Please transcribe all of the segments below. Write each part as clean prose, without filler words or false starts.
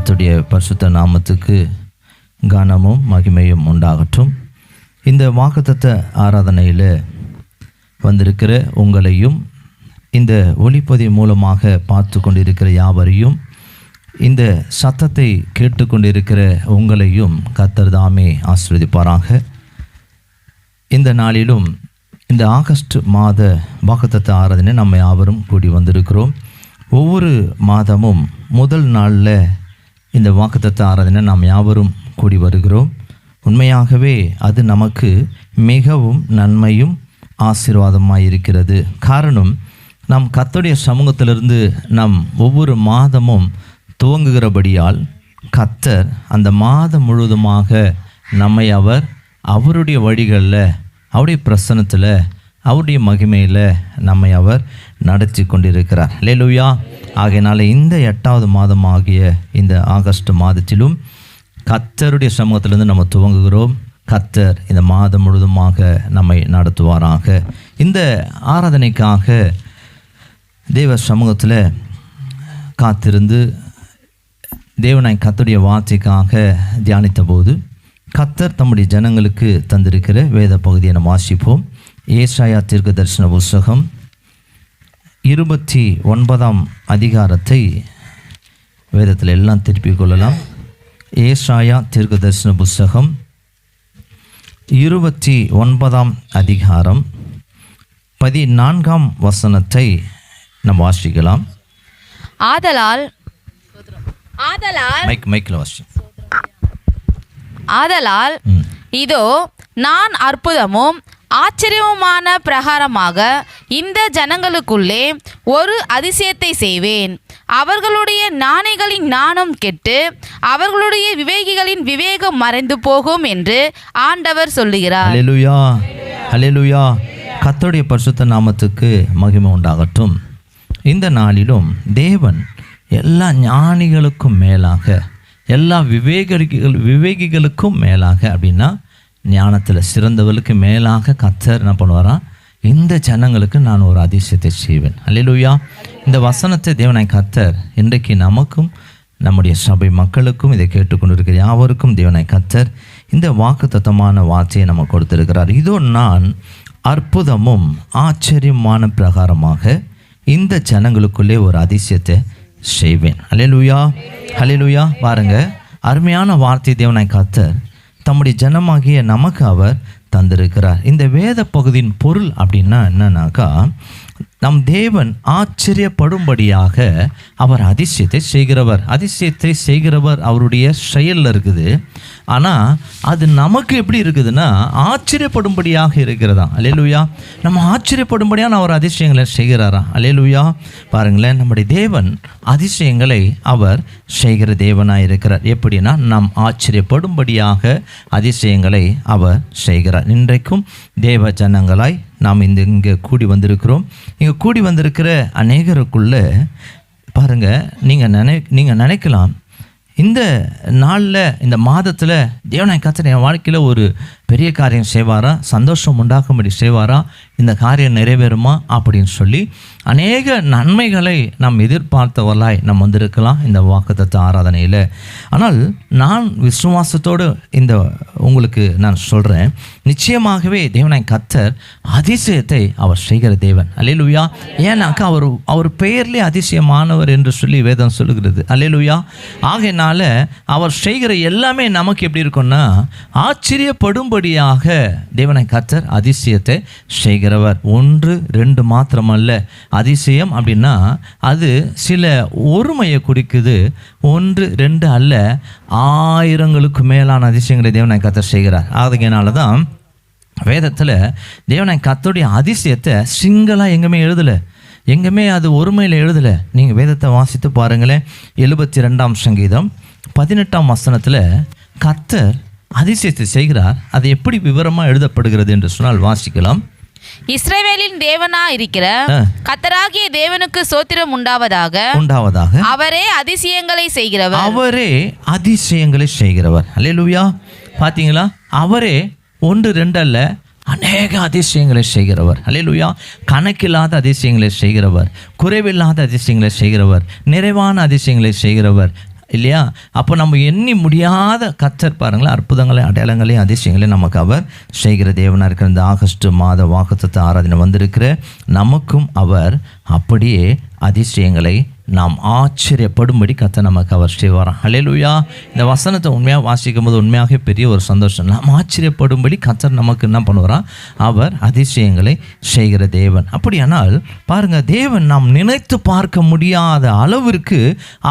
கர்த்தருடைய பரிசுத்த நாமத்துக்கு கனமும் மகிமையும் உண்டாகட்டும். இந்த வாக்குத்தத்த ஆராதனையில் வந்திருக்கிற உங்களையும், இந்த ஒளிப்பதிவு மூலமாக பார்த்து கொண்டிருக்கிற யாவரையும், இந்த சத்தத்தை கேட்டுக்கொண்டிருக்கிற உங்களையும் கர்த்தர் தாமே ஆசீர்வதிப்பாராக. இந்த நாளிலும் இந்த ஆகஸ்ட் மாத வாக்குத்தத்த ஆராதனை நம்ம யாவரும் கூடி வந்திருக்கிறோம். ஒவ்வொரு மாதமும் முதல் நாளில் இந்த வாக்குத்தத்த ஆராதனை நாம் யாவரும் கூடி வருகிறோம். உண்மையாகவே அது நமக்கு மிகவும் நன்மையும் ஆசீர்வாதமாக இருக்கிறது. காரணம், நாம் கர்த்தருடைய சமூகத்திலிருந்து நாம் ஒவ்வொரு மாதமும் துவங்குகிறபடியால் கர்த்தர் அந்த மாதம் முழுவதுமாக நம்மை அவருடைய வழிகளில், அவருடைய பிரசன்னத்தில், அவருடைய மகிமையில் நம்மை அவர் நடத்தி கொண்டிருக்கிறார். அல்லேலூயா. ஆகையினால இந்த 8வது மாதமாகிய இந்த ஆகஸ்ட் மாதத்திலும் கர்த்தருடைய சமூகத்திலிருந்து நம்ம துவங்குகிறோம். கர்த்தர் இந்த மாதம் முழுவதுமாக நம்மை நடத்துவாராக. இந்த ஆராதனைக்காக தேவ சமூகத்தில் காத்திருந்து தேவனாய் கர்த்தருடைய வார்த்தைக்காக தியானித்த போது கர்த்தர் தம்முடைய ஜனங்களுக்கு தந்திருக்கிற வேத பகுதியை நம்ம வாசிப்போம். ஏசாயா தீர்க்கதரிசன புஸ்தகம் 29ஆம் அதிகாரத்தை வேதத்தில் எல்லாம் திருப்பிக் கொள்ளலாம். ஏசாயா தீர்க்கதரிசன புஸ்தகம் 29ஆம் அதிகாரம் 14ஆம் வசனத்தை நாம் வாசிக்கலாம். ஆதலால் இதோ நான் அற்புதமும் ஆச்சரியமுமான பிரகாரமாக இந்த ஜனங்களுக்குள்ளே ஒரு அதிசயத்தை செய்வேன். அவர்களுடைய ஞானிகளின் ஞானம் கெட்டு அவர்களுடைய விவேகிகளின் விவேகம் மறைந்து போகும் என்று ஆண்டவர் சொல்லுகிறார். அல்லேலூயா, அல்லேலூயா. கர்த்தருடைய பரிசுத்த நாமத்துக்கு மகிமை உண்டாகட்டும். இந்த நாளிலும் தேவன் எல்லா ஞானிகளுக்கும் மேலாக, எல்லா விவேகிகளுக்கும் மேலாக, அப்படின்னா ஞானத்தில் சிறந்தவர்களுக்கு மேலாக கர்த்தர் என்ன பண்ணுவாராம், இந்த ஜனங்களுக்கு நான் ஒரு அதிசயத்தை செய்வேன். அல்லேலூயா. இந்த வசனத்தை தேவனாய் கர்த்தர் இன்றைக்கு நமக்கும் நம்முடைய சபை மக்களுக்கும் இதை கேட்டுக்கொண்டிருக்கிற யாவருக்கும் தேவனாய் கர்த்தர் இந்த வாக்குத்தத்தமான வார்த்தையை நம்ம கொடுத்திருக்கிறார். இதோ நான் அற்புதமும் ஆச்சரியமான பிரகாரமாக இந்த ஜனங்களுக்குள்ளே ஒரு அதிசயத்தை செய்வேன். அல்லேலூயா, அல்லேலூயா. பாருங்க, அருமையான வார்த்தை தேவனாய் கர்த்தர் தம்முடைய ஜனமாகிய நமக்கு அவர் தந்திருக்கிறார். இந்த வேத பகுதியின் பொருள் அப்படின்னா என்னன்னாக்கா, நம் தேவன் ஆச்சரியப்படும்படியாக அவர் அதிசயத்தை செய்கிறவர். அதிசயத்தை செய்கிறவர் அவருடைய செயலில் இருக்குது. ஆனால் அது நமக்கு எப்படி இருக்குதுன்னா ஆச்சரியப்படும்படியாக இருக்கிறதா. அல்லேலூயா. நம்ம ஆச்சரியப்படும்படியான அவர் அதிசயங்களை செய்கிறாரா. அல்லேலூயா. பாருங்களேன், நம்முடைய தேவன் அதிசயங்களை அவர் செய்கிற தேவனாக இருக்கிறார். எப்படின்னா நாம் ஆச்சரியப்படும்படியாக அதிசயங்களை அவர் செய்கிறார். இன்றைக்கும் தேவ ஜனங்களாய் நாம் இங்கே கூடி வந்திருக்கிறோம். இங்கே கூடி வந்திருக்கிற அநேகருக்குள்ளே பாருங்கள், நீங்கள் நினைக்கலாம், இந்த நாளில், இந்த மாதத்தில் தேவனாய் கர்த்தர் என் வாழ்க்கையில் ஒரு பெரிய காரியம் செய்வாரா, சந்தோஷம் உண்டாக்கும்படி செய்வாரா, இந்த காரியம் நிறைவேறுமா அப்படின்னு சொல்லி அநேக நன்மைகளை நாம் எதிர்பார்த்தவர்களாய் நாம் வந்திருக்கலாம் இந்த வாக்குத்தத்த ஆராதனையில். ஆனால் நான் விசுவாசத்தோடு உங்களுக்கு நான் சொல்கிறேன், நிச்சயமாகவே தேவனாய் கர்த்தர் அதிசயத்தை அவர் செய்கிற தேவன். அல்லேலூயா. ஏன்னாக்கா அவர் பெயர்லேயே அதிசயமானவர் என்று சொல்லி வேதம் சொல்லுகிறது. அல்லேலூயா. ஆகையினால அவர் செய்கிற எல்லாமே நமக்கு எப்படி இருக்கும்னா ஆச்சரியப்படும்படியாக தேவனாய் கர்த்தர் அதிசயத்தை செய்கிறவர். 1, 2 மாத்திரமல்ல. அதிசயம் அப்படின்னா அது சில ஒருமையை குறிக்குது. 1, 2 அல்ல, 1000ங்களுக்கு மேலான அதிசயங்களை தேவனாய் கர்த்தர் செய்கிறார். அதனால தான் வேதத்தில் தேவனாய் கர்த்தருடைய அதிசயத்தை சிங்களாக எங்கேயுமே அது ஒருமையில் எழுதலை. நீங்கள் வேதத்தை வாசித்து பாருங்களேன். 72ஆம் சங்கீதம் 18ஆம் வசனத்தில் கர்த்தர் அதிசயத்தை செய்கிறார். அது எப்படி விவரமாக எழுதப்படுகிறது என்று சொன்னால் வாசிக்கலாம். இஸ்ரவேலின் தேவனா இருக்கிற கர்த்தராகிய தேவனுக்கு ஸ்தோத்திரம் உண்டாவதாக. அவரே அதிசயங்களை செய்கிறவர். அல்லேலூயா. பார்த்தீங்களா, அவரே 1, 2 அல்ல, அநேக அதிசயங்களை செய்கிறவர். அல்லேலூயா. கணக்கில்லாத அதிசயங்களை செய்கிறவர், குறைவில்லாத அதிசயங்களை செய்கிறவர், நிறைவான அதிசயங்களை செய்கிறவர். இல்லையா? அப்போ நம்ம எண்ணி முடியாத கர்த்தர் பாருங்களேன், அற்புதங்களையும் அடையாளங்களையும் அதிசயங்களையும் நமக்கு அவர் செய்கிற தேவனாக இருக்கிற இந்த ஆகஸ்ட் மாத வாக்குத்தத்த ஆராதனை வந்திருக்கிற நமக்கும் அவர் அப்படியே அதிசயங்களை நாம் ஆச்சரியப்படும்படி கர்த்தர் நமக்கு அவர் செய்வாராம். ஹல்லேலூயா. இந்த வசனத்தை உண்மையாக வாசிக்கும் போது உண்மையாக பெரிய ஒரு சந்தோஷம். நாம் ஆச்சரியப்படும்படி கர்த்தர் நமக்கு என்ன பண்ணுவாராம்? அவர் அதிசயங்களை செய்கிற தேவன். அப்படியானால் பாருங்க, தேவன் நாம் நினைத்து பார்க்க முடியாத அளவிற்கு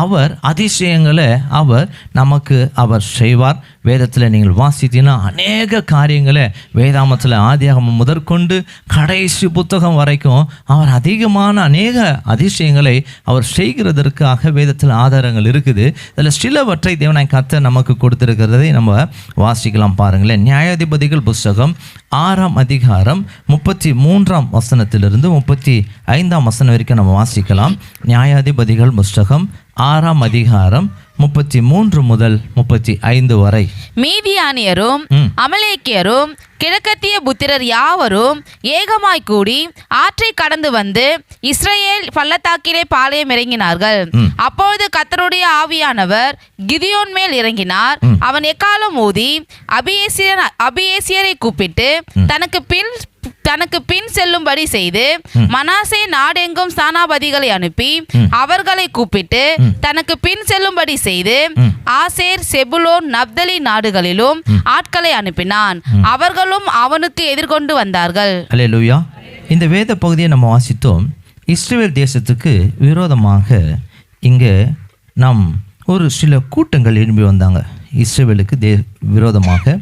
அவர் அதிசயங்களை அவர் நமக்கு அவர் செய்வார். வேதத்தில் நீங்கள் வாசித்தீங்கன்னா அநேக காரியங்களை வேதாமத்தில் ஆதியாகமம் முதற்கொண்டு கடைசி புத்தகம் வரைக்கும் அவர் அதிகமான அநேக அதிசயங்களை அவர் செய்கிறதற்காக வேதத்தில் ஆதாரங்கள் இருக்குது. இதில் சிலவற்றை தேவனாய் கர்த்தர் நமக்கு கொடுத்திருக்கிறதை நம்ம வாசிக்கலாம். பாருங்களேன், நியாயாதிபதிகள் புஸ்தகம் 6ஆம் அதிகாரம் 33ஆம் வசனத்திலிருந்து 35ஆம் வசனம் வரைக்கும் நம்ம வாசிக்கலாம். நியாயாதிபதிகள் புஸ்தகம் 6ஆம் அதிகாரம் 33 முதல் 35 வரை. மீதியானியரும் அமலேக்கியரும் கிழக்கத்திய புத்திரர் யாவரும் ஏகமாய் கூடி ஆற்றை கடந்து வந்து இஸ்ரவேல் பள்ளத்தாக்கிலே பாளையம் இறங்கினார்கள். அப்பொழுது கர்த்தருடைய ஆவியானவர் கிதியோன் மேல் இறங்கினார். அவன் எக்காலம் ஊதி அபியேசியரை கூப்பிட்டு தனக்கு பின் செல்லும்படி செய்து மனாசே நாடெங்கும் ஸ்தானாபதிகளை அனுப்பி அவர்களை கூப்பிட்டு தனக்கு பின் செல்லும்படி செய்து ஆசேர், செபுலோன், நப்தலி நாடுகளிலும் ஆட்களை அனுப்பினான். அவர்களும் அவனுக்கு எதிர்கொண்டு வந்தார்கள். அல்லேலூயா. இந்த வேத பகுதியை நம்ம வாசித்தோம். இஸ்ரவேல் தேசத்துக்கு விரோதமாக இங்கே நாம் ஒரு சில கூட்டங்கள் எழும்பி வந்தாங்க. இஸ்ரவேலுக்கு விரோதமாக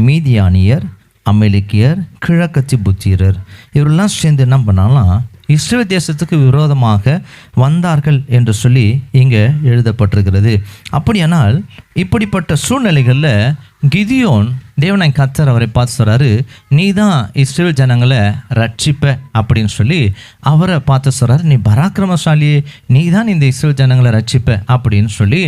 மீதியானியர், அமலேக்கியர், கிழக்கத்தி புத்திரர் இவரெல்லாம் சேர்ந்து என்ன பண்ணாலும் இஸ்ரவேல் தேசத்துக்கு விரோதமாக வந்தார்கள் என்று சொல்லி இங்கே எழுதப்பட்டிருக்கிறது. அப்படியானால் இப்படிப்பட்ட சூழ்நிலைகளில் கிதியோன் தேவனாய் கர்த்தர் அவரை பார்த்து சொல்கிறாரு, நீ தான் இஸ்ரவேல் ஜனங்களை ரட்சிப்ப அப்படின்னு சொல்லி அவரை பார்த்து சொல்கிறாரு. நீ பராக்கிரமசாலியே, நீ தான் இந்த இஸ்ரவேல் ஜனங்களை ரட்சிப்ப அப்படின்னு சொல்லி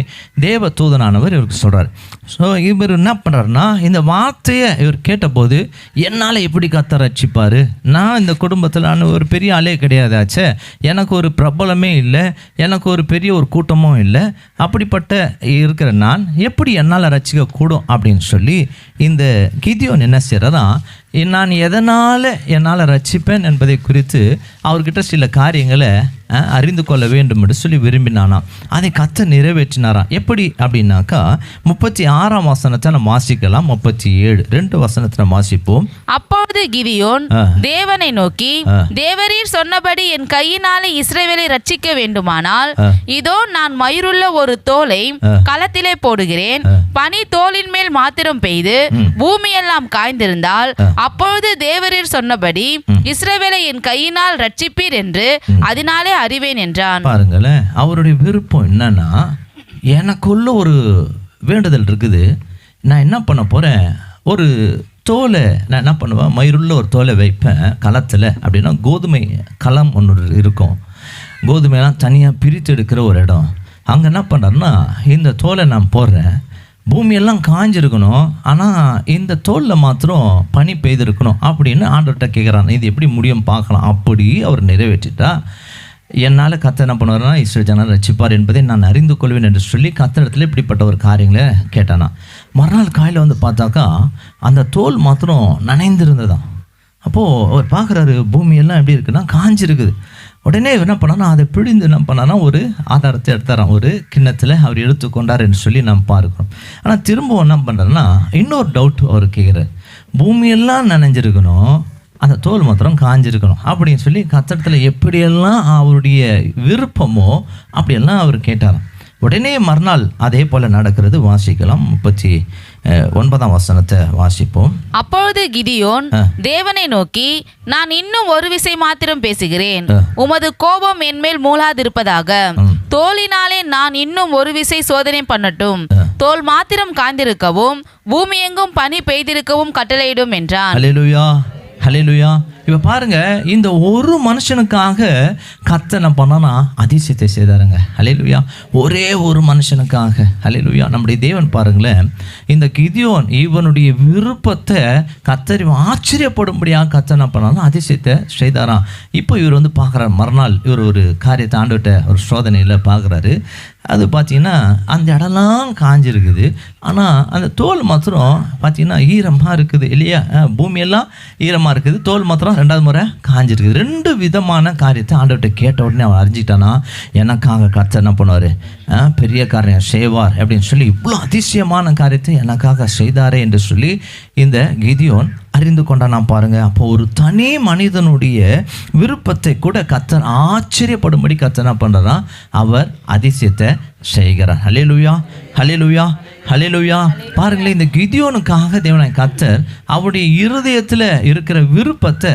தேவ தூதனானவர் இவருக்கு சொல்கிறார். ஸோ இவர் என்ன பண்ணுறாருன்னா, இந்த வார்த்தையை இவர் கேட்டபோது என்னால் எப்படி கர்த்தர் ரட்சிப்பார்? நான் இந்த குடும்பத்தில் நான் ஒரு பெரிய ஆளே கிடையாதாச்சே, எனக்கு ஒரு பிரபலமே இல்லை, எனக்கு ஒரு பெரிய ஒரு கூட்டமும் இல்லை, அப்படிப்பட்ட இருக்கிற நான் எப்படி என்னால் ரட்சிக்க கூடும் அப்படின்னு சொல்லி இந்த கிதியோன் என்ன செய்யறதா, நான் என்னால் ரட்சிப்பேன் என்பதை குறித்து அவர்கிட்ட சில காரியங்களை அறிந்து கொள்ள வேண்டும் என்று சொல்லி விரும்பினானாம். அதை கர்த்தர் நிறைவேற்றினாராம். எப்படி அப்படின்னாக்கா 36ஆம் வசனத்தை நம்ம வாசிக்கலாம். 37 2 வசனத்தை நம்ம வாசிப்போம். அப்பொழுது கிதியோன் தேவனை நோக்கி, தேவரீர் சொன்னபடி என் கையினாலே இஸ்ரவேலை ரட்சிக்க வேண்டுமானால் இதோ நான் மயிருள்ள ஒரு தோலை களத்திலே போடுகிறேன். பனி தோலின் மேல் மாத்திரம் பெய்து பூமியெல்லாம் காய்ந்திருந்தால் அப்பொழுது தேவரீர் சொன்னபடி இஸ்ரவேலை என் கையினால் ரட்சிப்பீர் என்று அதனாலே அறிவேன் என்றான். பாருங்களேன், அவருடைய விருப்பம் என்னன்னா, எனக்குள்ள ஒரு வேண்டுதல் இருக்குது, நான் என்ன பண்ண போறேன், ஒரு தோலை நான் என்ன பண்ணுவேன், மயிருள்ள ஒரு தோலை வைப்பேன் களத்தில். அப்படின்னா கோதுமை களம் ஒன்று இருக்கும், கோதுமையெல்லாம் தனியாக பிரித்து எடுக்கிற ஒரு இடம். அங்கே என்ன பண்ணுறேன்னா, இந்த தோலை நான் போடுறேன், பூமியெல்லாம் காஞ்சிருக்கணும், ஆனால் இந்த தோலில் மாத்திரம் பனி பெய்திருக்கணும் அப்படின்னு ஆண்டவர்கிட்ட கேட்குறான். இது எப்படி முடியும் பார்க்கலாம். அப்படி அவர் நிறைவேற்றிட்டா என்னால் கர்த்தர் என்ன பண்ணுவார்னா இஸ்ரவேல் ஜனங்களை ரட்சிப்பார் என்பதை நான் அறிந்து கொள்வேன் என்று சொல்லி கர்த்தரிடத்தில் இப்படிப்பட்ட ஒரு காரியங்களை கேட்டானா. மறுநாள் காலையில் வந்து பார்த்தாக்கா அந்த தோல் மாத்திரம் நனைந்திருந்ததான். அப்போது அவர் பார்க்குறாரு, பூமியெல்லாம் எப்படி இருக்குன்னா காஞ்சிருக்குது. உடனே என்ன பண்ணானா, அதை பிழிந்து என்ன பண்ணானா ஒரு ஆதாரத்தை எடுத்தாராம், ஒரு கிண்ணத்தில் அவர் எடுத்துக்கொண்டார் என்று சொல்லி நாம் பார்க்குறோம். ஆனால் திரும்ப என்ன பண்ணுறாருன்னா இன்னொரு டவுட் அவர் கேட்குறாரு, பூமியெல்லாம் நனைஞ்சிருக்கணும், அந்த தோல் மாத்திரம் காஞ்சிருக்கணும் அப்படின்னு சொல்லி கர்த்தரிடத்தில் எப்படியெல்லாம் அவருடைய விருப்பமோ அப்படியெல்லாம் அவர் கேட்டாராம். உடனே மறுநாள் அதே போல நடக்கிறது. வாசிக்கலாம். 39ஆம் வசனத்தை வாசிப்போம். அப்பொழுது கிதியோன் தேவனை நோக்கி, நான் இன்னும் ஒரு விசை மாத்திரம் பேசுகிறேன், உமது கோபம் என்மேல் மூளாதிருப்பதாக. தோலினாலே நான் இன்னும் ஒரு விசை சோதனை பண்ணட்டும், தோல் மாத்திரம் காய்ந்திருக்கவும் பூமி எங்கும் பனி பெய்திருக்கவும் கட்டளையிடும் என்றான். அல்லேலூயா, ஹல்லேலூயா. இப்போ பாருங்க, இந்த ஒரு மனுஷனுக்காக கர்த்தர் என்ன பண்ணானா அதிசயத்தை செய்தாருங்க. ஹல்லேலூயா. ஒரே ஒரு மனுஷனுக்காக. ஹல்லேலூயா. நம்முடைய தேவன் பாருங்களேன், இந்த கிதியோன் இவனுடைய விருப்பத்தை கர்த்தர் ஆச்சரியப்படும்படியாக கர்த்தர் என்ன பண்ணாலும் அதிசயத்தை செய்தாராம். இப்போ இவர் வந்து பார்க்குறாரு, மறுநாள் இவர் ஒரு காரியத்தை ஆண்டுகிட்ட ஒரு சோதனையில் பார்க்குறாரு. அது பார்த்திங்கன்னா அந்த இடம்லாம் காஞ்சிருக்குது. ஆனால் அந்த தோல் மாத்திரம் பார்த்திங்கன்னா ஈரமாக இருக்குது இல்லையா? பூமியெல்லாம் ஈரமாக இருக்குது, தோல் மாத்திரம் 2வது முறை காஞ்சிருக்குது. 2 விதமான காரியத்தை ஆண்டவர்கிட்ட கேட்ட உடனே அவன் அறிஞ்சிட்டானா, எனக்காக கர்த்தர் என்ன பண்ணுவார், பெரிய காரியம் செய்வார் அப்படின்னு சொல்லி, இவ்வளோ அதிசயமான காரியத்தை எனக்காக செய்தாரே என்று சொல்லி இந்த கிதியோன் அறிந்து கொண்டான். நான் பாருங்கள், அப்போ ஒரு தனி மனிதனுடைய விருப்பத்தை கூட கர்த்தர் ஆச்சரியப்படும்படி கர்த்தர் என்ன பண்ணுறாரா, அவர் அதிசயத்தை செய்கிறார். ஹல்லேலூயா, ஹல்லேலூயா, ஹல்லேலூயா. பாருங்களேன், இந்த கிதியோனுக்காக தேவனாய் கர்த்தர் அவருடைய இருதயத்தில் இருக்கிற விருப்பத்தை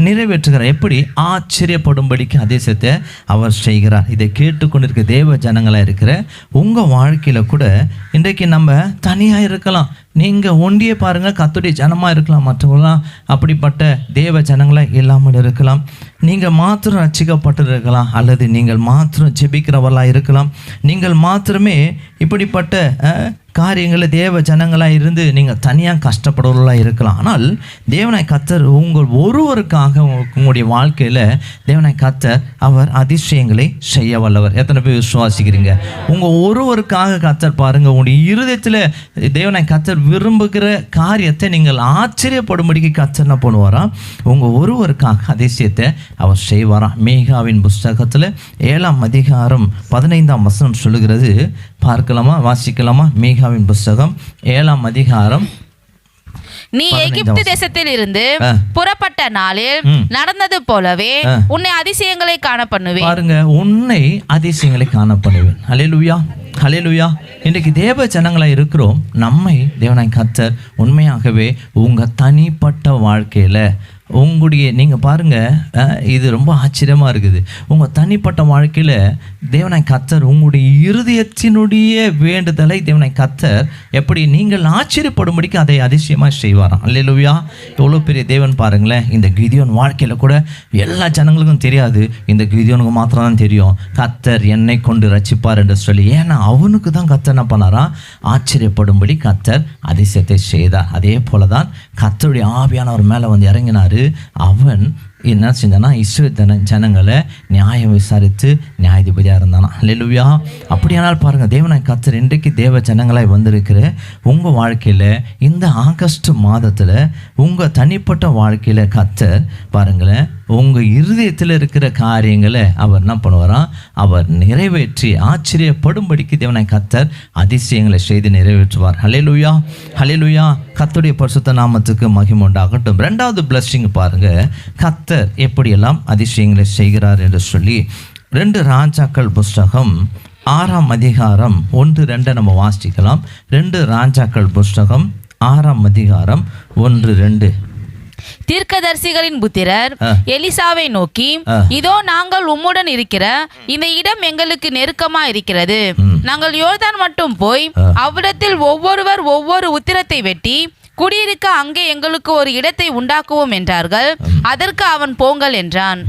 நிறைவேற்றுகிறார். எப்படி? ஆச்சரியப்படும்படிக்கு அதிசயத்தை அவர் செய்கிறார். இதை கேட்டுக்கொண்டிருக்க தேவ ஜனங்களாக இருக்கிற உங்கள் வாழ்க்கையில் கூட இன்றைக்கு நம்ம தனியாக இருக்கலாம். நீங்கள் ஒண்டியே பாருங்கள், கர்த்தருடைய ஜனமாக இருக்கலாம், மற்றவங்களாம் அப்படிப்பட்ட தேவ ஜனங்களை இல்லாமல் இருக்கலாம். நீங்கள் மாத்திரம் ரட்சிக்கப்பட்டு இருக்கலாம், அல்லது நீங்கள் மாத்திரம் ஜெபிக்கிறவர்களாக இருக்கலாம். நீங்கள் மாத்திரமே இப்படிப்பட்ட காரியங்களை தேவ ஜனங்களாக இருந்து நீங்கள் தனியாக கஷ்டப்படுவர்களாக இருக்கலாம். ஆனால் தேவனாய் கர்த்தர் உங்கள் ஒருவருக்காக உங்களுடைய வாழ்க்கையில் தேவனாய் கர்த்தர் அவர் அதிசயங்களை செய்ய வல்லவர். எத்தனை பேர் விசுவாசிக்கிறீங்க? உங்கள் ஒருவருக்காக கர்த்தர் பாருங்கள், உங்களுடைய இருதயத்தில் தேவனாய் கர்த்தர் விரும்புகிற காரியத்தை நீங்கள் ஆச்சரியப்படும்படிக்கு கர்த்தர் என்ன பண்ணுவாராம், உங்கள் ஒருவருக்காக அதிசயத்தை அவர் செய்வாராம். மீகாவின் புஸ்தகத்தில் 7ஆம் அதிகாரம் 15ஆம் வசனம் சொல்லுகிறது. பார்க்கலாமா, வாசிக்கலாமா? மீகாவின் புஸ்தகம் 7ஆம் அதிகாரம். நீ எகிப்து தேசத்தில் இருந்து புறப்பட்ட நாளில் நடந்தது போலவே உன்னை அதிசயங்களை காண பண்ணுவேன். பாருங்க, உன்னை அதிசயங்களை காண பண்ணுவேன். ஹல்லேலூயா, ஹல்லேலூயா. இன்றைக்கு தேவ ஜனங்களாக இருக்கிறோம். நம்மை தேவனாய் கர்த்தர் உண்மையாகவே உங்கள் தனிப்பட்ட வாழ்க்கையில் உங்களுடைய நீங்கள் பாருங்கள், இது ரொம்ப ஆச்சரியமாக இருக்குது. உங்கள் தனிப்பட்ட வாழ்க்கையில் தேவனாய் கர்த்தர் உங்களுடைய இருதயத்தினுடைய வேண்டுதலை தேவனாய் கர்த்தர் எப்படி நீங்கள் ஆச்சரியப்படும்படிக்கு அதை அதிசயமாக செய்வாராம். அல்லேலூயா. எவ்வளோ பெரிய தேவன் பாருங்களேன். இந்த கிதியோன் வாழ்க்கையில் கூட எல்லா ஜனங்களுக்கும் தெரியாது, இந்த கிதியோனுக்கு மாத்திரம் தான் தெரியும் கர்த்தர் என்னை கொண்டு ரட்சிப்பார் என்று சொல்லி. ஏன்னா அவனுக்கு தான் கர்த்தர் என்ன பண்ணாரா, ஆச்சரியப்படும்படி கர்த்தர் அதிசயத்தை செய்தார். அதே போல தான் கர்த்தருடைய ஆவியானவர் மேலே வந்து இறங்கினார். அவன் என்ன செஞ்சானா, இஸ்ரவேல் ஜனங்களை நியாயம் விசாரித்து நியாயாதிபதியாக இருந்தானா. அல்லேலூயா. அப்படியானால் பாருங்கள், தேவனாய் கர்த்தர் இன்றைக்கு தேவ ஜனங்களாய் வந்திருக்கிற உங்கள் வாழ்க்கையில் இந்த ஆகஸ்ட் மாதத்தில் உங்கள் தனிப்பட்ட வாழ்க்கையில் கர்த்தர் பாருங்களேன், உங்கள் இருதயத்தில் இருக்கிற காரியங்களை அவர் என்ன பண்ணுவாராம், அவர் நிறைவேற்றி ஆச்சரியப்படும்படிக்கு தேவனாய் கர்த்தர் அதிசயங்களை செய்து நிறைவேற்றுவார். ஹல்லேலூயா, ஹல்லேலூயா. கர்த்தருடைய பரிசுத்த நாமத்துக்கு மகிமை உண்டாகட்டும். 2வது பிளஸ்ஸிங் பாருங்கள், கர்த்தர் எப்படியெல்லாம் அதிசயங்களை செய்கிறார் என்று சொல்லி 2 ராஜாக்கள் புஸ்தகம் 6ஆம் அதிகாரம் 1-2 நம்ம வாசிக்கலாம். 2 ராஜாக்கள் புஸ்தகம் 6ஆம் அதிகாரம் 1-2. தீர்க்கதரிசிகளின் புத்திரர் எலிசாவை நோக்கி, இதோ நாங்கள் உம்முடன் இருக்கிற இந்த இடம் எங்களுக்கு நெருக்கமா இருக்கிறது. நாங்கள் யோர்தான் மட்டும் போய் அவ்விடத்தில் ஒவ்வொருவர் ஒவ்வொரு உத்திரத்தை வெட்டி குடியிருக்க அங்கே எங்களுக்கு ஒரு இடத்தை உண்டாக்குவோம் என்றார்கள். அதற்கு அவன் போங்கள் என்றான்.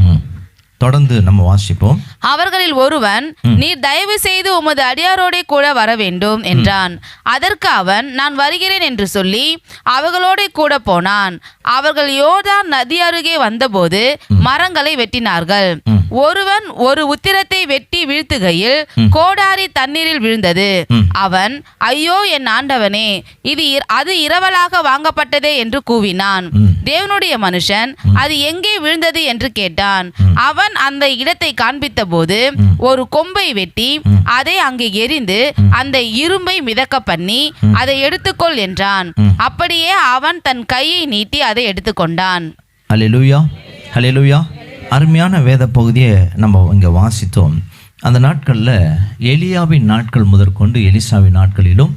தொடர்ந்து நம்ம வாசிப்போம். அவர்களில் ஒருவன், நீர் தயவு செய்து உமது அடியாரோடே கூட வர வேண்டும் என்றான். அதற்கு அவன், நான் வருகிறேன் என்று சொல்லி அவர்களோட கூட போனான். அவர்கள் யோர்தான் நதி அருகே வந்தபோது மரங்களை வெட்டினார்கள். ஒருவன் ஒரு உத்திரத்தை வெட்டி வீழ்த்துகையில் கோடாரி தண்ணீரில் விழுந்தது. அவன், ஐயோ என் ஆண்டவனே, அது இரவலாக வாங்கப்பட்டதே என்று கூவினான். தேவனுடைய மனுஷன், அது எங்கே விழுந்தது என்று கேட்டான். அவன் அந்த இடத்தை காண்பித்த போது ஒரு கொம்பை வெட்டி அதை அங்கே எரிந்து அந்த இரும்பை மிதக்க பண்ணி அதை எடுத்துக்கொள் என்றான். அப்படியே அவன் தன் கையை நீட்டி அதை எடுத்துக்கொண்டான். அல்லேலூயா, அல்லேலூயா. அருமையான வேத பகுதியை நம்ம இங்கே வாசித்தோம். அந்த நாட்களில் எலியாவின் நாட்கள் முதற்கொண்டு எலிசாவின் நாட்களிலும்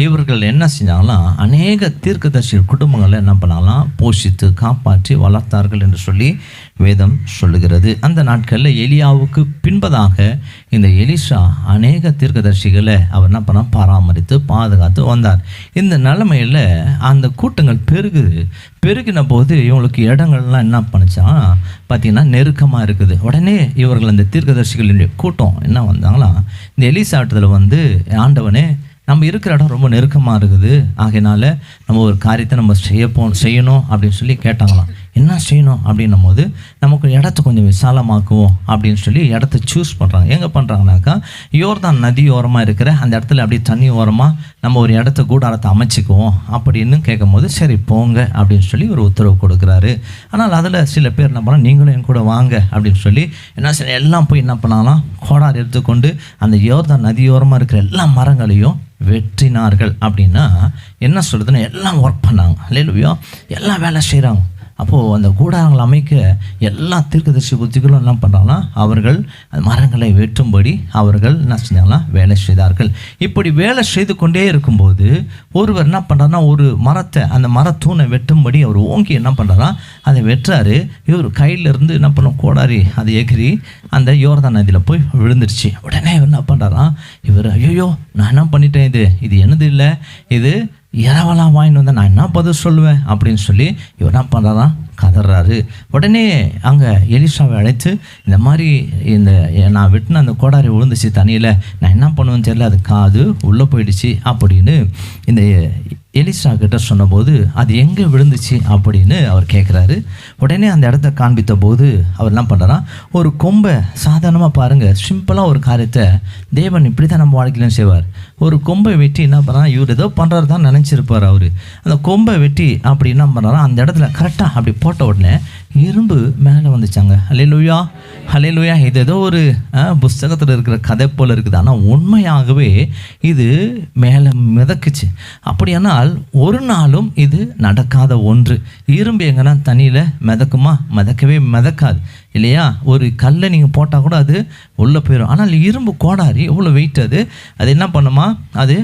இவர்கள் என்ன செஞ்சாங்களாம், அநேக தீர்க்கதரிசி குடும்பங்களை என்ன பண்ணாலாம், போஷித்து காப்பாற்றி வளர்த்தார்கள் என்று சொல்லி வேதம் சொல்லுகிறது. அந்த நாட்களில் எலியாவுக்கு பின்பதாக இந்த எலிசா அநேக தீர்க்கதரிசிகளை அவர் என்ன பண்ண பராமரித்து பாதுகாத்து வந்தார். இந்த நிலைமையில் அந்த கூட்டங்கள் பெருகின போது இவங்களுக்கு இடங்கள்லாம் என்ன பண்ணிச்சா பார்த்திங்கன்னா நெருக்கமாக இருக்குது. உடனே இவர்கள் அந்த தீர்க்கதரிசிகளுடைய கூட்டம் என்ன வந்தாங்களா, இந்த எலிசாட்டத்தில் வந்து, ஆண்டவனே நம்ம இருக்கிற இடம் ரொம்ப நெருக்கமாக இருக்குது, ஆகையினால நம்ம ஒரு காரியத்தை நம்ம செய்யணும் அப்படின்னு சொல்லி கேட்டாங்களாம். என்ன செய்யணும் அப்படின்னும் போது நமக்கு இடத்த கொஞ்சம் விசாலமாக்குவோம் அப்படின்னு சொல்லி இடத்த சூஸ் பண்ணுறாங்க. எங்கே பண்ணுறாங்கனாக்கா யோர்தான் நதி ஓரமாக இருக்கிற அந்த இடத்துல அப்படியே தண்ணி ஓரமாக நம்ம ஒரு இடத்த கூடாரத்தை அமைச்சிக்குவோம் அப்படின்னு கேட்கும் போது சரி போங்க அப்படின்னு சொல்லி ஒரு உத்தரவு கொடுக்குறாரு. ஆனால் அதில் சில பேர் என்ன பண்ணால் நீங்களும் என் கூட வாங்க அப்படின்னு சொல்லி என்ன செய்ய எல்லாம் போய் என்ன பண்ணாலாம் கோடாரி எடுத்துக்கொண்டு அந்த யோர்தான் நதியோரமாக இருக்கிற எல்லா மரங்களையும் வெட்டினார்கள். அப்படின்னா என்ன சொல்கிறதுன்னு எல்லாம் ஒர்க் பண்ணாங்க. அல்லேலூயா, எல்லாம் வேலை செய்கிறாங்க. அப்போது அந்த கூடாரங்களை அமைக்க எல்லா தீர்க்கதரிசி புத்திகளும் என்ன பண்ணுறாங்கன்னா அவர்கள் மரங்களை வெட்டும்படி அவர்கள் என்ன செஞ்சாங்கன்னா வேலை செய்தார்கள். இப்படி வேலை செய்து கொண்டே இருக்கும்போது ஒருவர் என்ன பண்ணுறாருன்னா ஒரு மரத்தை அந்த மரத்தூணை வெட்டும்படி அவர் ஓங்கி என்ன பண்ணுறாரா அதை வெட்டுறாரு. இவர் கையிலேருந்து என்ன பண்ண கோடாரி அது எகிரி அந்த யோர்தான் நதியில் போய் விழுந்துருச்சு. உடனே இவர் என்ன பண்ணுறாரா இவர் ஐயோ நான் என்ன பண்ணிட்டேன், இது என்னது இல்லை, இது இரவலாம் வாங்கிட்டு வந்தால் நான் என்ன பதில் சொல்லுவேன் அப்படின்னு சொல்லி இவர் என்ன பண்ணுறாரா கதறாரு. உடனே அங்கே எலிசாவை அழைத்து இந்த மாதிரி இந்த நான் வெட்டின அந்த கோடாரி விழுந்துச்சு தண்ணியில், நான் என்ன பண்ணுவேன்னு தெரியல, அது காது உள்ளே போயிடுச்சு அப்படின்னு இந்த எலிசா கிட்ட சொன்னபோது அது எங்கே விழுந்துச்சு அப்படின்னு அவர் கேட்குறாரு. உடனே அந்த இடத்த காண்பித்த போது அவர் என்ன பண்ணுறாரா ஒரு கொம்பை சாதாரணமாக பாருங்கள், சிம்பிளாக ஒரு காரியத்தை தேவன் இப்படி தான் நம்ம வாழ்க்கையிலும் செய்வார். ஒரு கொம்பை வெட்டி என்ன பண்ணுறான் இவர் ஏதோ பண்ணுறது தான் நினச்சிருப்பார் அவர். அந்த கொம்பை வெட்டி அப்படி என்ன பண்ணுறாரா அந்த இடத்துல கரெக்டாக அப்படி போட்ட உடனே இரும்பு மேலே வந்துச்சாங்க. அல்லேலூயா, அல்லேலூயா. இது ஏதோ ஒரு புஸ்தகத்தில் இருக்கிற கதை போல் இருக்குது, ஆனால் உண்மையாகவே இது மேலே மிதக்குச்சு. அப்படியானால் ஒரு நாளும் இது நடக்காத ஒன்று. இரும்பு எங்கன்னா தண்ணியில் மிதக்குமா? மிதக்கவே மிதக்காது இல்லையா? ஒரு கல்லை நீங்கள் போட்டால் கூட அது உள்ளே போயிடும். ஆனால் இரும்பு கோடாரி எவ்வளோ வெயிட், அது என்ன பண்ணுமா, அது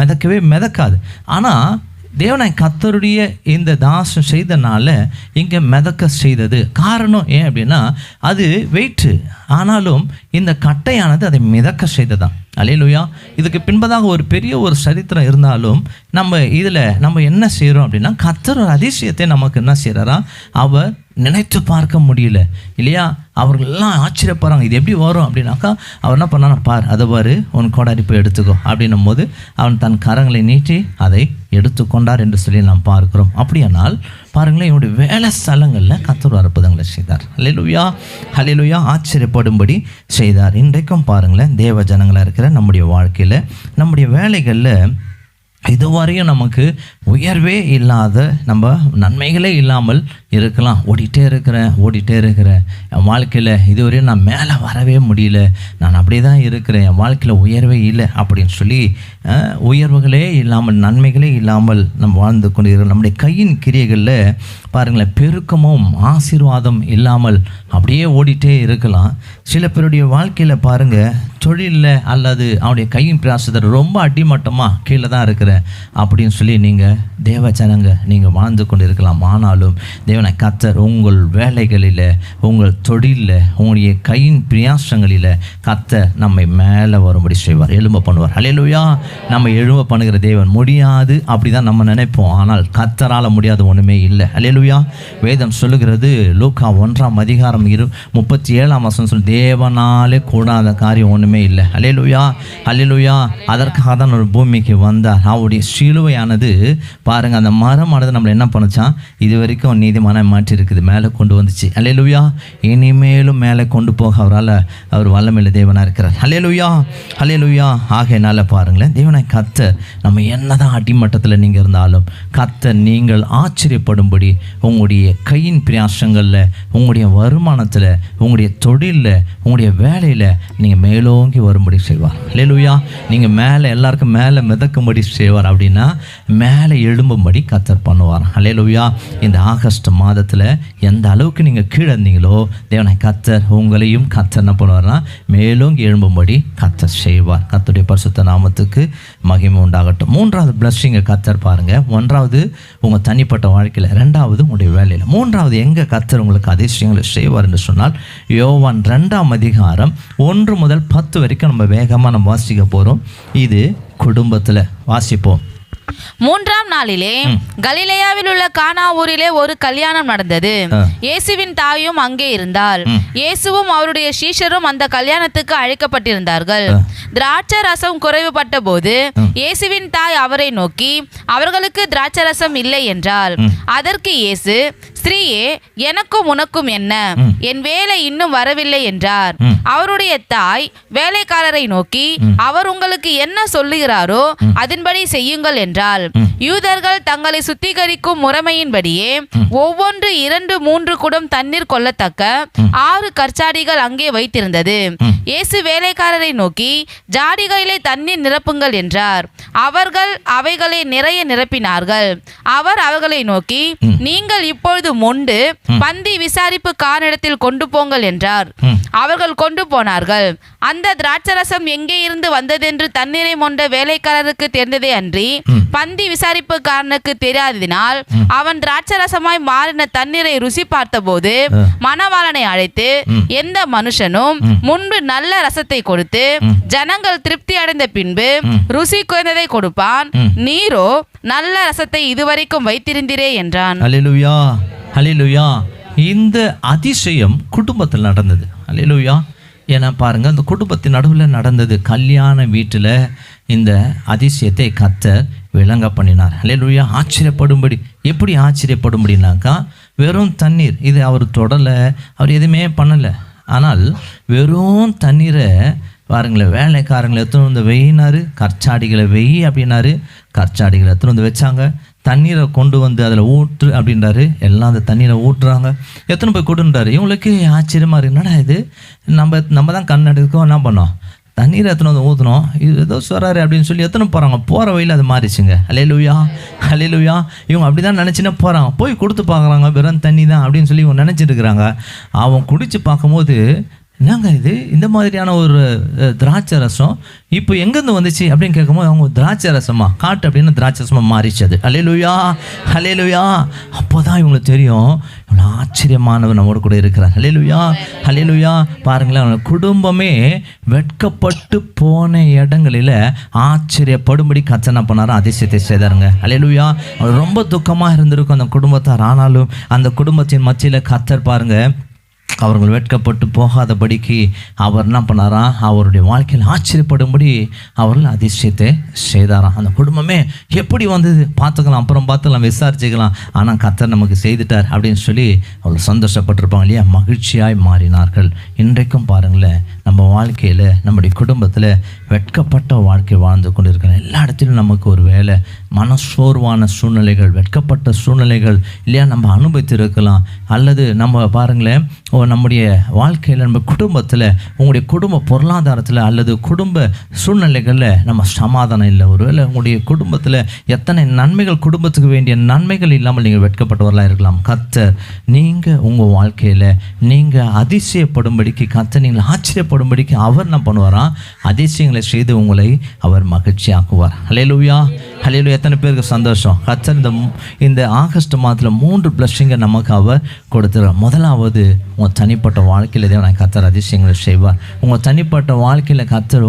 மிதக்கவே மிதக்காது. ஆனால் தேவனாய் கர்த்தருடைய இந்த தாசம் செய்தனால இங்கே மிதக்க செய்தது. காரணம் ஏன் அப்படின்னா அது வெயிட்டு, ஆனாலும் இந்த கட்டையானது அதை மிதக்க செய்ததான். அல்லேலூயா. இதுக்கு பின்பதாக ஒரு பெரிய ஒரு சரித்திரம் இருந்தாலும் நம்ம இதில் நம்ம என்ன செய்கிறோம் அப்படின்னா கர்த்தர் ஒரு அதிசயத்தை நமக்கு என்ன செய்கிறாரா அவர் நினைத்து பார்க்க முடியல இல்லையா? அவர்கள்லாம் ஆச்சரியப்படுறாங்க இது எப்படி வரும் அப்படின்னாக்கா அவர் என்ன பண்ணானா பார் அதை பாரு உன் கோடாரி போய் எடுத்துக்கோ அப்படின்னும் போது அவன் தன் கரங்களை நீட்டி அதை எடுத்துக்கொண்டார் என்று சொல்லி நாம் பார்க்கிறோம். அப்படியானால் பாருங்களேன் என்னுடைய வேலை ஸ்தலங்களில் கர்த்தர் அற்புதங்களை செய்தார். அல்லேலூயா, அல்லேலூயா. ஆச்சரியப்படும்படி செய்தார். இன்றைக்கும் பாருங்களேன் தேவ ஜனங்களாக இருக்கிற நம்முடைய வாழ்க்கையில் நம்முடைய வேலைகளில் இதுவரையும் நமக்கு உயர்வே இல்லாத நம்ம நன்மைகளே இல்லாமல் இருக்கலாம். ஓடிட்டே இருக்கிறேன் என் வாழ்க்கையில் இதுவரையும் நான் மேலே வரவே முடியல, நான் அப்படியே தான் இருக்கிறேன், என் வாழ்க்கையில் உயர்வே இல்லை அப்படின்னு சொல்லி உயர்வுகளே இல்லாமல் நன்மைகளே இல்லாமல் நம்ம வாழ்ந்து கொண்டு இருக்கிறோம். நம்முடைய கையின் கிரியைகளில் பாருங்களேன் பெருக்கமும் ஆசீர்வாதம் இல்லாமல் அப்படியே ஓடிட்டே இருக்கலாம். சில பேருடைய வாழ்க்கையில் பாருங்கள் தொழிலில் அல்லது அவனுடைய கையின் பிரயாசத்தில் ரொம்ப அடிமட்டமாக கீழே தான் இருக்கிறேன் அப்படின்னு சொல்லி நீங்கள் தேவ ஜனங்க நீங்கள் வாழ்ந்து கொண்டு இருக்கலாம். ஆனாலும் தேவனை கர்த்தர் உங்கள் வேலைகளில் உங்கள் தொழிலில் உங்களுடைய கையின் பிரயாசங்களில் கர்த்தர் நம்மை மேலே வரும்படி செய்வார், எழும்ப பண்ணுவார். அல்லேலூயா. நம்ம எழும்ப பண்ணுகிற தேவன் முடியாது அப்படி தான் நம்ம நினைப்போம், ஆனால் கர்த்தரால் முடியாத ஒன்றுமே இல்லை. அல்லேலூயா. வேதம் சொல்லுகிறது லூக்கா 1:37 சொல்லி தேவனாலே கூடாத காரியம் ஒன்றுமே இல்லை. அல்லேலூயா, அல்லேலூயா. அதற்காக தான் ஒரு பூமிக்கு வந்தார். அவருடைய சிலுவையானது பாருங்கள் அந்த மரமானது நம்மளை என்ன பண்ணுச்சான் இது வரைக்கும் நீதிமான மாற்றி இருக்குது, மேலே கொண்டு வந்துச்சு. அல்லேலூயா. இனிமேலும் மேலே கொண்டு போக அவர் வல்லமையுள்ள தேவனாக இருக்கிறார். அல்லேலூயா, அல்லேலூயா. ஆகையினால பாருங்களேன் தேவனை கர்த்தர் நம்ம என்னதான் அடிமட்டத்தில் நீங்கள் இருந்தாலும் கர்த்தர் நீங்கள் ஆச்சரியப்படும்படி உங்களுடைய கையின் பிரயாசங்களில் உங்களுடைய வருமானத்தில் உங்களுடைய தொழிலில் உங்களுடைய வேலையில் நீங்கள் மேலோங்கி வரும்படி செய்வார். அல்லேலூயா. நீங்கள் மேலே எல்லாருக்கும் மேலே மிதக்கும்படி செய்வார், அப்படின்னா மேலே எழும்பும்படி கர்த்தர் பண்ணுவார். அல்லேலூயா. இந்த ஆகஸ்ட் மாதத்தில் எந்த அளவுக்கு நீங்கள் கீழே இருந்தீங்களோ தேவனை கர்த்தர் உங்களையும் கர்த்தர் என்ன பண்ணுவார்னா மேலோங்கி எழும்பும்படி கர்த்தர் செய்வார். கர்த்தருடைய பரிசுத்த நாமத்துக்கு மகிமை உண்டாகட்டும். மூன்றாவது பிளஸ்ஸிங்கை கர்த்தர் பாருங்கள். ஒன்றாவது உங்கள் தனிப்பட்ட வாழ்க்கையில், ரெண்டாவது உங்களுடைய வேலையில், மூன்றாவது எங்கே கர்த்தர் உங்களுக்கு அதிசயங்களை செய்வார் என்று சொன்னால் யோவான் 2:1 முதல் 10 வரைக்கும் நம்ம வேகமாக நம்ம வாசிக்க போகிறோம். இது குடும்பத்தில் வாசிப்போம். மூன்றாம் நாளிலே கலிலேயாவில் உள்ள கானா ஊரிலே ஒரு கல்யாணம் நடந்தது. இயேசுவின் தாயும் அங்கே இருந்தாள். இயேசுவும் அவருடைய சீஷரும் அந்த கல்யாணத்துக்கு அழைக்கப்பட்டிருந்தார்கள். திராட்சை ரசம் குறைவுபட்ட போது இயேசுவின் தாய் அவரை நோக்கி, அவர்களுக்கு திராட்சை ரசம் இல்லை என்றாள். அதற்கு இயேசு, ஸ்திரீயே, எனக்கும் உனக்கும் என்ன? என் வேலை இன்னும் வரவில்லை என்றார். அவருடைய தாய் வேலைக்காரரை நோக்கி, அவர் உங்களுக்கு என்ன சொல்லுகிறாரோ அதன்படி செய்யுங்கள் என்றாள். யூதர்கள் தங்களை சுத்திகரிக்கும் முறைமையின்படியே ஒவ்வொன்று 2-3 குடம் தண்ணீர் கொள்ளத்தக்க 6 கற்சாடிகள் அங்கே வைத்திருந்தது. இயேசு வேலைக்காரரை நோக்கி, ஜாடிகளிலே தண்ணீர் நிரப்புங்கள் என்றார். அவர்கள் அவைகளை நிறைய நிரப்பினார்கள். அவர் அவர்களை நோக்கி, நீங்கள் இப்பொழுது மொண்டு பந்தி விசாரிப்பு காரிடத்தில் கொண்டு போங்கள் என்றார். அவர்கள் கொண்டு போனார்கள். அந்த திராட்சரசம் எங்கே இருந்து வந்ததென்று தண்ணீரை மொண்ட வேலைக்காரருக்கு தெரிந்ததே அன்றி பந்தி விசாரிப்புக்காரனுக்கு தெரியாததினால் அவன் திராட்சரசமாய் மாறின தண்ணீரை ருசி பார்த்தபோது மணவாளனை அழைத்து, எந்த மனுஷனும் முன்பு நல்ல ரசத்தை கொடுத்து ஜனங்கள் திருப்தி அடைந்த பின்பு ருசி குறைந்ததை கொடுப்பான், நீரோ நல்ல ரசத்தை இதுவரைக்கும் வைத்திருந்தீரே என்றான். அல்லேலூயா, அல்லேலூயா. இந்த அதிசயம் குடும்பத்தில் நடந்தது. அல்லேலூயா. ஏன்னா பாருங்க, அந்த குடும்பத்தின் நடுவில் நடந்தது. கல்யாண வீட்டில் இந்த அதிசயத்தை கர்த்தர் விளங்க பண்ணினார். அல்லேலூயா. ஆச்சரியப்படும்படி, எப்படி ஆச்சரியப்படும்படினாக்கா, வெறும் தண்ணீர், இது அவர் தொடலை, அவர் எதுவுமே பண்ணலை. ஆனால் வெறும் தண்ணீரை பாருங்களேன், வேலைக்காரங்களை எடுத்துன்னு வந்து வெயினாரு, கற்சாடிகளை வெயி அப்படின்னாரு. கற்சாடிகளை எடுத்துன்னு வந்து வச்சாங்க. தண்ணீரை கொண்டு வந்து அதில் ஊற்று அப்படின்றாரு. எல்லாம் அந்த தண்ணீரை ஊற்றுறாங்க. எத்தனை போய் கொடுன்றாரு. இவங்களுக்கு ஆச்சரியமாக இருக்கு, என்னடா இது, நம்ம தான் கண்ணெடுக்கோம், என்ன பண்ணோம், தண்ணீரை எத்தனை வந்து ஊற்றணும், இது ஏதோ சொல்கிறாரு அப்படின்னு சொல்லி எத்தனை போகிறாங்க. போகிற வழியில் அது மாறிச்சுங்க. அல்லேலூயா, அல்லேலூயா. இவங்க அப்படி தான் நினச்சின்னா போகிறாங்க. போய் கொடுத்து பார்க்குறாங்க, வெறும் தண்ணி தான் அப்படின்னு சொல்லி இவங்க நினச்சிட்டு இருக்கிறாங்க. அவன் குடித்து பார்க்கும்போது, என்னங்க இது, இந்த மாதிரியான ஒரு திராட்சை ரசம் இப்போ எங்கேருந்து வந்துச்சு அப்படின்னு கேட்கும்போது, அவங்க திராட்சை ரசமா, காட்டு அப்படின்னு திராட்சை ரசமாக மாறிச்சது. அல்லேலூயா, அல்லேலூயா. அப்போ தான் இவங்களுக்கு தெரியும், இவ்வளோ ஆச்சரியமானவர் நம்மோடு கூட இருக்கிறார். அல்லேலூயா, அல்லேலூயா. பாருங்களேன், அவங்க குடும்பமே வெட்கப்பட்டு போன இடங்களில் ஆச்சரியப்படும்படி கர்த்தர் என்ன பண்ணாரோ அதிசயத்தை செய்தாருங்க. அல்லேலூயா. அவர் ரொம்ப துக்கமாக இருந்திருக்கும் அந்த குடும்பத்தார். ஆனாலும் அந்த குடும்பத்தின் மத்தியில் கர்த்தர் பாருங்க, அவர்கள் வெட்கப்பட்டு போகாதபடிக்கு அவர் என்ன பண்ணாராம், அவருடைய வாழ்க்கையில் ஆச்சரியப்படும்படி அவர்கள் அதிசயத்தை செய்தாராம். அந்த குடும்பமே எப்படி வந்தது பார்த்துக்கலாம், அப்புறம் பார்த்துக்கலாம், விசாரிச்சுக்கலாம், ஆனால் கர்த்தர் நமக்கு செய்துட்டார் அப்படின்னு சொல்லி அவர்கள் சந்தோஷப்பட்டிருப்பாங்க இல்லையா, மகிழ்ச்சியாய் மாறினார்கள். இன்றைக்கும் பாருங்களேன், நம்ம வாழ்க்கையில், நம்முடைய குடும்பத்தில் வெட்கப்பட்ட வாழ்க்கை வாழ்ந்து கொண்டு இருக்கிற எல்லா இடத்துலையும் நமக்கு ஒரு வேலை மனசோர்வான சூழ்நிலைகள், வெட்கப்பட்ட சூழ்நிலைகள் இல்லையா நம்ம அனுபவித்திருக்கலாம். அல்லது நம்ம பாருங்களேன், நம்முடைய வாழ்க்கையில், நம்ம குடும்பத்தில், உங்களுடைய குடும்ப பொருளாதாரத்தில் அல்லது குடும்ப சூழ்நிலைகளில் நம்ம சமாதானம் இல்லை. ஒருவேளை உங்களுடைய குடும்பத்தில் எத்தனை நன்மைகள், குடும்பத்துக்கு வேண்டிய நன்மைகள் இல்லாமல் நீங்கள் வெட்கப்பட்டவர்களாக இருக்கலாம். கர்த்தர் நீங்கள் உங்கள் வாழ்க்கையில் நீங்கள் அதிசயப்படும்படிக்கு, கர்த்தர் நீங்கள் ஆச்சரியப்படும்படிக்கு அவர் என்ன பண்ணுவாராம், அதிசயங்களை செய்து உங்களை அவர் மகிழ்ச்சி ஆக்குவார். அல்லேலூயா, அல்லேலூயா. எத்தனை பேருக்கு சந்தோஷம். கர்த்தர் இந்த ஆகஸ்ட் மாதத்தில் 3 பிளஸ்ஸிங்கை நமக்கு அவர் கொடுத்துருவார். முதலாவது, உங்கள் தனிப்பட்ட வாழ்க்கையில் தேவன் கர்த்தர் அதிசயங்களை செய்வார். உங்கள் தனிப்பட்ட வாழ்க்கையில் கர்த்தர்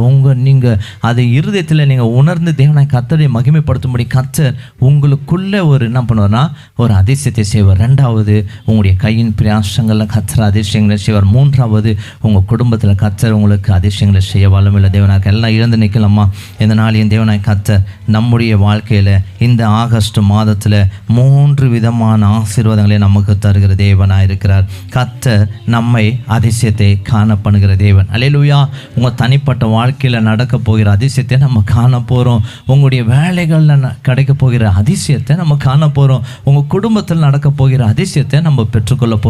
நீங்கள் அதை இருதயத்தில் நீங்கள் உணர்ந்து தேவனாய் கர்த்தரை மகிமைப்படுத்தும்படி கர்த்தர் உங்களுக்குள்ளே ஒரு என்ன பண்ணுவார்னா ஒரு அதிசயத்தை செய்வார். 2வது, உங்களுடைய கையின் பிரயாசங்களில் கர்த்தர் அதிசயங்களை செய்வார். 3வது, உங்கள் குடும்பத்தில் கர்த்தர் உங்களுக்கு அதிசயங்களை செய்ய வல்லமையுள்ள தேவனாக. எல்லாம் இழந்து நிற்கலாமா இந்த நாளையும் தேவனாய் கர்த்தர் நம்முடைய வாழ்க்கையில் இந்த ஆகஸ்ட் மாதத்தில் 3 விதமான ஆசீர்வாதங்களை நமக்கு தருகிற தேவனாக இருக்கிறார். கர்த்தர் நம்மை அதிசயத்தை காண பண்ணுகிற தேவன். அல்லேலூயா. உங்கள் தனிப்பட்ட வாழ்க்கையில் நடக்க போகிற அதிசயத்தை நம்ம காண போகிறோம். உங்களுடைய வேலைகளில் கிடைக்க போகிற அதிசயத்தை நம்ம காண போகிறோம். உங்கள் குடும்பத்தில் நடக்க போகிற அதிசயத்தை நம்ம பெற்றுக்கொள்ள போகிறோம்.